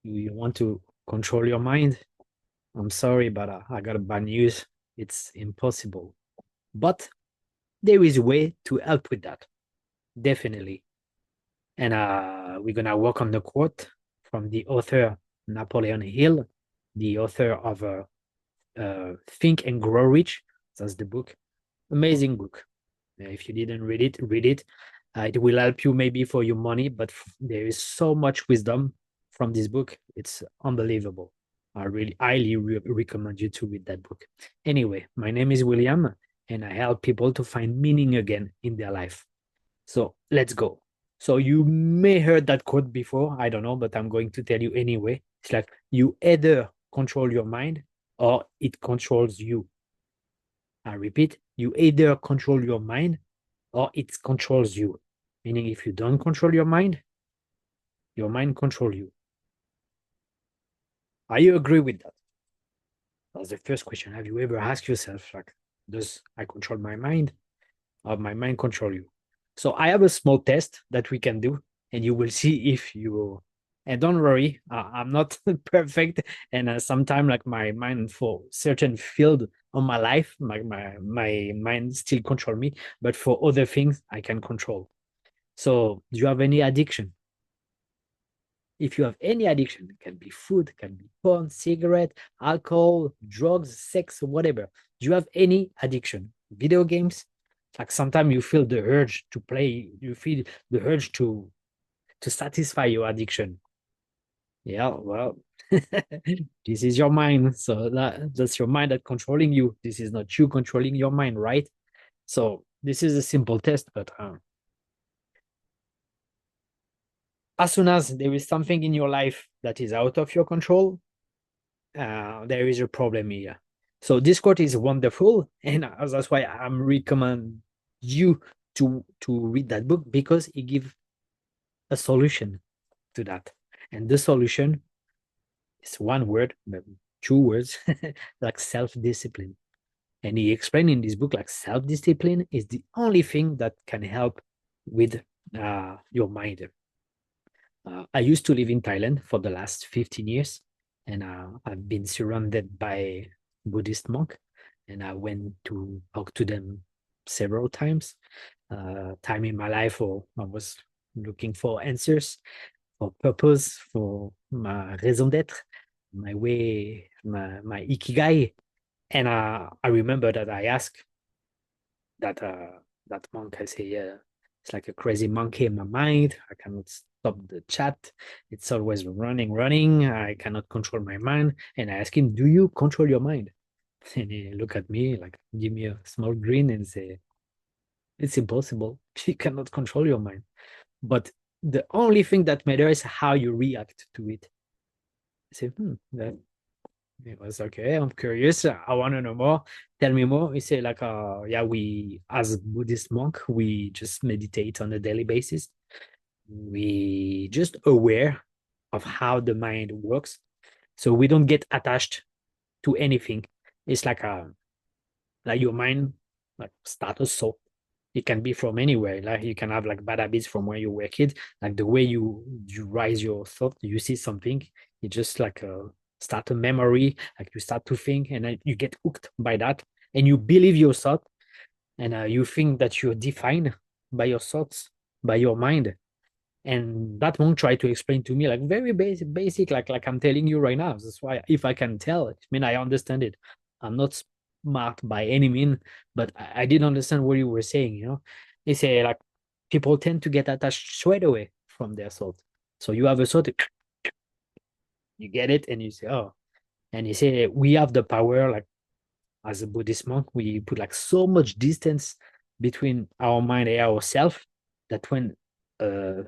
You want to control your mind? I'm sorry, but I got a bad news. It's impossible. But there is a way to help with that, definitely. And we're gonna work on the quote from the author Napoleon Hill, the author of Think and Grow Rich. That's the book. Amazing book. If you didn't read it, read it. It will help you maybe for your money, but there is so much wisdom from this book. It's unbelievable. I really highly recommend you to read that book. Anyway, my name is William, and I help people to find meaning again in their life. So let's go. So you may heard that quote before, I don't know, but I'm going to tell you anyway. It's like you either control your mind or it controls you. I repeat, you either control your mind or it controls you. Meaning if you don't control your mind control you. Are you agree with that? That's the first question. Have you ever asked yourself, like, does I control my mind or my mind control you? So I have a small test that we can do, and you will see if you. And don't worry, I'm not perfect, and sometimes like my mind for certain field of my life, my mind still control me, but for other things I can control. So do you have any addiction? If you have any addiction, it can be food, can be porn, cigarette, alcohol, drugs, sex, whatever. Do you have any addiction? Video games? Like sometimes you feel the urge to play, you feel the urge to satisfy your addiction. Yeah, well, this is your mind. So that's your mind that controlling you. This is not you controlling your mind, right? So this is a simple test, but as soon as there is something in your life that is out of your control, there is a problem here. So this quote is wonderful, and that's why I'm recommend you to read that book because it gives a solution to that. And the solution is one word, two words, like self-discipline. And he explained in this book like self-discipline is the only thing that can help with your mind. I used to live in Thailand for the last 15 years, and I've been surrounded by Buddhist monk, and I went to talk to them several times. Time in my life, or I was looking for answers, for purpose, for my raison d'être, my way, my ikigai. And I remember that I asked that monk. I say, yeah, it's like a crazy monkey in my mind. I cannot stop the chat. It's always running. I cannot control my mind. And I ask him, do you control your mind? And he look at me like, give me a small grin and say, it's impossible. You cannot control your mind. But the only thing that matters is how you react to it. I say, that it was okay. I'm curious. I want to know more. Tell me more. He said, like, yeah, we as Buddhist monk, we just meditate on a daily basis. We just aware of how the mind works, so we don't get attached to anything. It's like your mind like start a thought. It can be from anywhere. Like you can have like bad habits from when you were a kid. Like the way you rise your thought, you see something, you just like start a memory, like you start to think, and then you get hooked by that, and you believe your thought, and you think that you're defined by your thoughts, by your mind. And that monk tried to explain to me like very basic, like I'm telling you right now. That's why if I can tell it, I mean I understand it. I'm not smart by any mean, but I didn't understand what you were saying, you know. They say like people tend to get attached straight away from their thought. So you have a thought, you get it, and you say, oh, and you say we have the power, like as a Buddhist monk, we put like so much distance between our mind and ourselves that when uh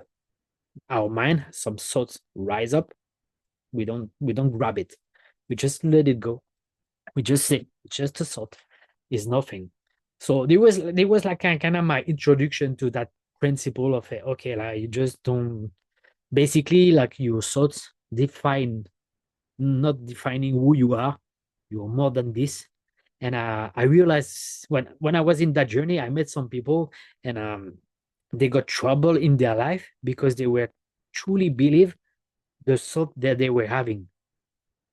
our mind, some thoughts rise up, we don't grab it. We just let it go. We just say it's just a thought. It's nothing. So there was like kind of my introduction to that principle of okay, like you just don't basically like your thoughts define not defining who you are. You're more than this. And I realized when I was in that journey, I met some people and they got trouble in their life because they were truly believe the thought that they were having.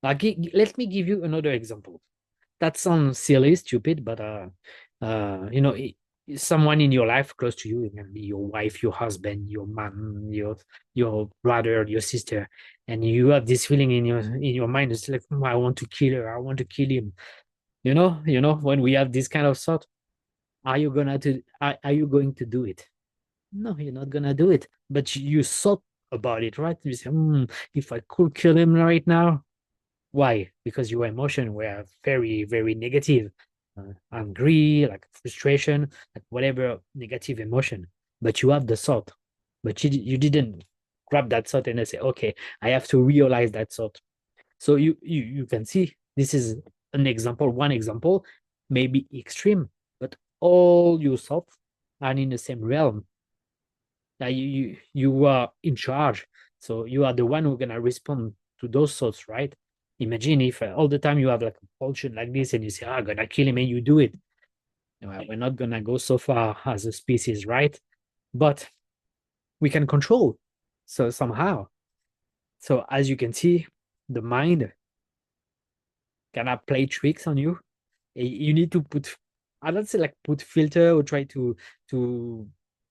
Like, let me give you another example. That sounds silly, stupid, but you know, someone in your life close to you, it can be your wife, your husband, your mom, your brother, your sister, and you have this feeling in your mind. It's like, "Hmm, I want to kill her, I want to kill him." When we have this kind of thought, are you going to do it? No, you're not gonna do it. But you thought about it, right? You say, if I could kill him right now, why? Because your emotion were very, very negative, angry, like frustration, like whatever negative emotion. But you have the thought, but you didn't grab that thought and say, okay, I have to realize that thought. So you can see this is an example, one example, maybe extreme, but all your thoughts are in the same realm. You are in charge, so you are the one who's gonna respond to those thoughts, right? Imagine if all the time you have like a pulsion like this and you say, I'm gonna kill him, and you do it. Well, we're not gonna go so far as a species, right? But we can control, so somehow. So as you can see, the mind cannot play tricks on you. You need to put, I don't say like put filter or try to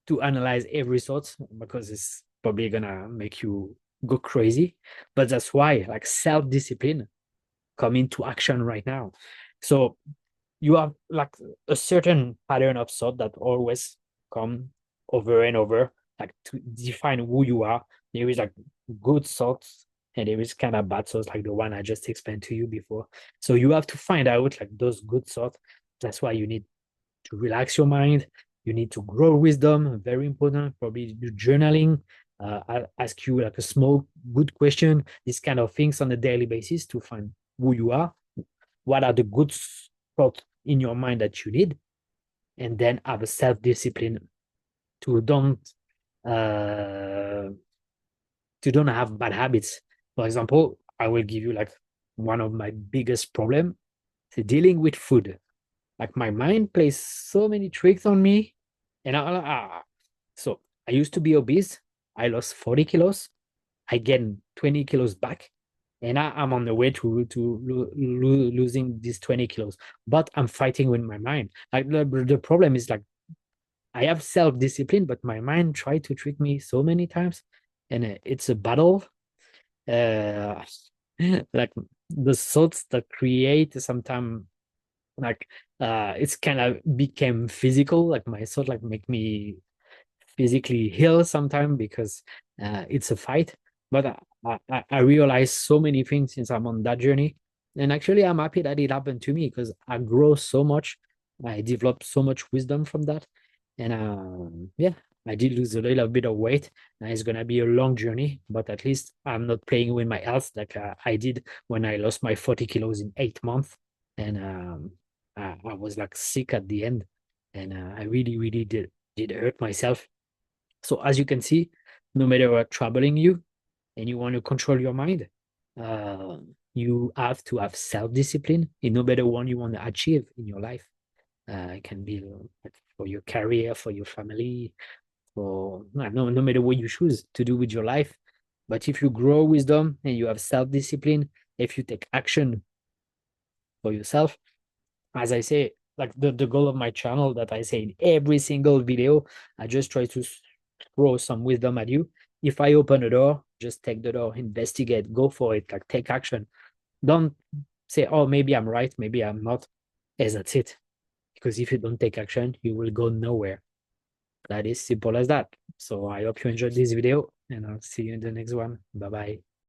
to analyze every thought, because it's probably gonna make you go crazy. But that's why like self-discipline come into action right now. So you have like a certain pattern of thought that always come over and over, like to define who you are. There is like good thoughts and there is kind of bad thoughts, like the one I just explained to you before. So you have to find out like those good thoughts. That's why you need to relax your mind. You need to grow wisdom, very important. Probably do journaling. I'll ask you like a small good question, these kind of things on a daily basis to find who you are, what are the good thoughts in your mind that you need, and then have a self-discipline to uh don't have bad habits. For example, I will give you like one of my biggest problem, dealing with food. Like my mind plays so many tricks on me, and so I used to be obese. I lost 40 kilos. I gained 20 kilos back, and I'm on the way to losing these 20 kilos. But I'm fighting with my mind. Like the problem is like I have self-discipline, but my mind tried to trick me so many times, and it's a battle. Uh, like the thoughts that create sometimes like it's kind of became physical. Like my thought like make me physically ill sometimes because it's a fight. But I realize so many things since I'm on that journey. And actually, I'm happy that it happened to me because I grow so much. I developed so much wisdom from that. And yeah, I did lose a little bit of weight. Now it's going to be a long journey, but at least I'm not playing with my health like I did when I lost my 40 kilos in 8 months. And I was like sick at the end. And I really, really did hurt myself. So as you can see, no matter what troubling you and you want to control your mind, uh, you have to have self-discipline in no matter what you want to achieve in your life. It can be like for your career, for your family, for no matter what you choose to do with your life. But if you grow wisdom and you have self-discipline, if you take action for yourself, as I say, like the goal of my channel that I say in every single video, I just try to throw some wisdom at you. If I open a door, just take the door, investigate, go for it, like take action. Don't say, oh, maybe I'm right, maybe I'm not. As that's it. Because if you don't take action, you will go nowhere. That is simple as that. So I hope you enjoyed this video and I'll see you in the next one. Bye bye.